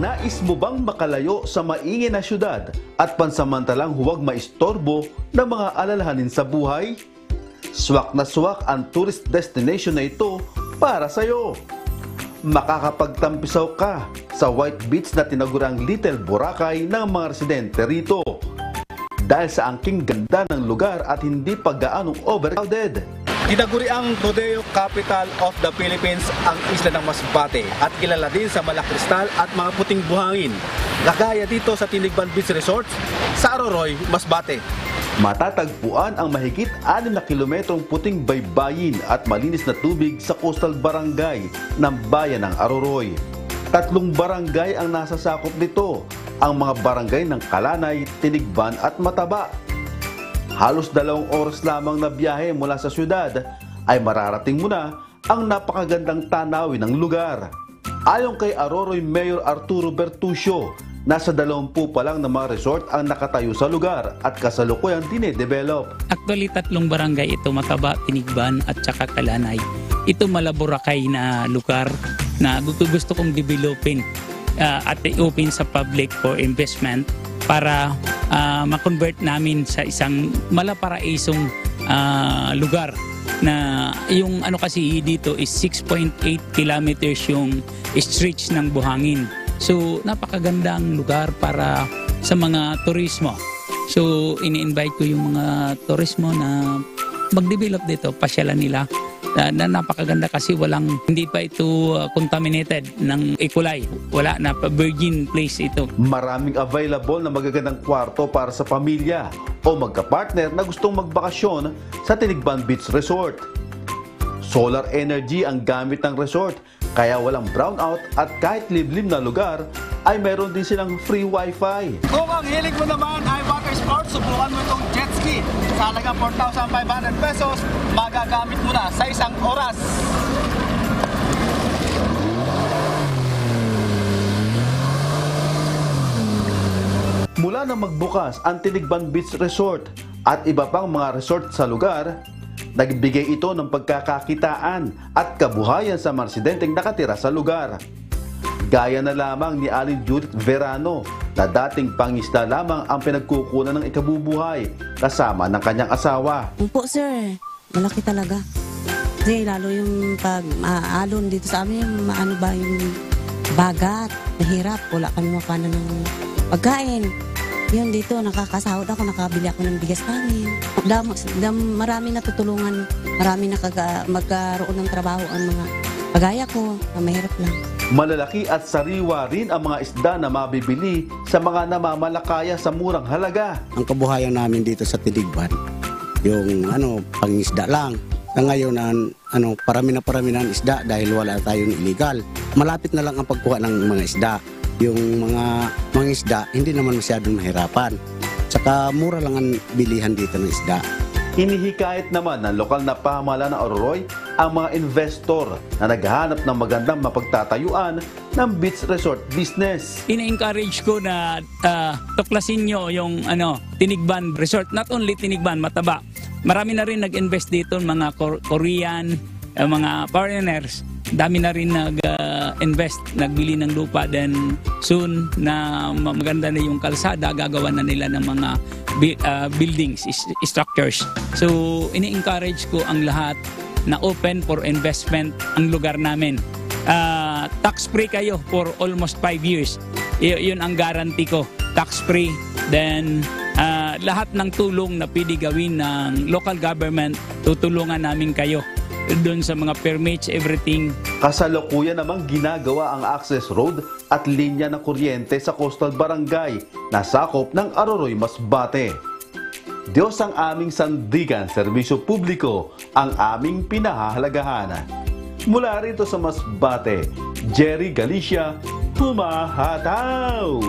Nais mo bang makalayo sa maingay na syudad at pansamantalang huwag maistorbo ng mga alalahanin sa buhay? Swak na swak ang tourist destination na ito para sa'yo. Makakapagtampisaw ka sa White Beach na tinagurang Little Boracay ng mga residente rito. Dahil sa angking ganda ng lugar at hindi pa gaanong overcrowded. Tinaguri ang Rodeo Capital of the Philippines ang isla ng Masbate at kilala din sa malakristal at mga puting buhangin. Kagaya dito sa Tinigban Beach Resort sa Aroroy, Masbate. Matatagpuan ang mahigit 6 na kilometrong puting baybayin at malinis na tubig sa coastal barangay ng bayan ng Aroroy. 3 barangay ang nasasakop nito, ang mga barangay ng Kalanay, Tinigban at Mataba. Halos 2 oras lamang na biyahe mula sa syudad ay mararating mo na ang napakagandang tanawin ng lugar. Ayon kay Aroroy Mayor Arturo Bertuccio, nasa 20 pa lang na mga resort ang nakatayo sa lugar at kasalukuyang dinedevelop. Actually, 3 barangay ito, Mataba, Tinigban at saka Kalanay. Ito Malaborakay na lugar na gusto kong developin at i-open sa public for investment para ma-convert namin sa isang malaparaisong lugar na yung ano kasi dito is 6.8 kilometers yung stretch ng buhangin. So napakagandang lugar para sa mga turismo. So ini-invite ko yung mga turismo na mag-develop dito, pasyalan nila. Na napakaganda kasi hindi pa ito contaminated ng E. coli. Wala na, virgin place ito. Maraming available na magagandang kwarto para sa pamilya o magka-partner na gustong magbakasyon sa Tinigban Beach Resort. Solar energy ang gamit ng resort, kaya walang brownout at kahit liblib na lugar ay meron din silang free wifi. Kung ang hilig mo naman ay water sports, subukan mo itong jet ski. Sa halagang 4,500 pesos, magagamit mo na sa 1 oras. Mula na magbukas ang Tinigban Beach Resort at iba pang mga resort sa lugar, nagbigay ito ng pagkakakitaan at kabuhayan sa mga residenteng nakatira sa lugar. Gaya na lamang ni Aling Judith Verano na dating pangisda lamang ang pinagkukunan ng ikabubuhay kasama ng kanyang asawa. Opo sir, malaki talaga. Kasi lalo yung pag-aalon dito sa amin, ano ba yung bagat, mahirap, wala kami makanan ng pagkain. Yun dito, nakakasahod ako, nakabili ako ng bigas namin. Marami natutulungan, marami magkaroon ng trabaho ang mga pagaya ko, na mahirap lang. Malalaki at sariwa rin ang mga isda na mabibili sa mga namamalakaya sa murang halaga. Ang kabuhayan namin dito sa Tinigban, yung pangisda lang. Sa ngayon, parami na ng isda dahil wala tayong illegal. Malapit na lang ang pagkuha ng mga isda. Yung mga isda, hindi naman masyadong mahirapan. Saka mura lang ang bilihan dito ng isda. Hinihikayat naman ng lokal na pamahalaan ng Aroroy ang mga investor na naghahanap ng magandang mapagtatayuan ng beach resort business. Ina-encourage ko na tuklasin nyo yung Tinigban Resort. Not only Tinigban, Mataba. Marami na rin nag-invest dito, mga Korean, mga foreigners. Dami na rin nag-invest, nagbili ng lupa. Then soon na maganda na yung kalsada, gagawa na nila ng mga buildings, structures. So ini-encourage ko ang lahat na open for investment ang lugar namin. Tax-free kayo for almost 5 years. Yun ang guarantee ko. Tax-free. Then lahat ng tulong na pwede gawin ng local government, tutulungan namin kayo. Doon sa mga permits, everything. Kasalukuyan namang ginagawa ang access road at linya ng kuryente sa coastal barangay na sakop ng Aroroy, Masbate. Diyos ang aming sandigan, serbisyo publiko ang aming pinahahalagahan. Mula rito sa Masbate, Jerry Galicia, humahataw!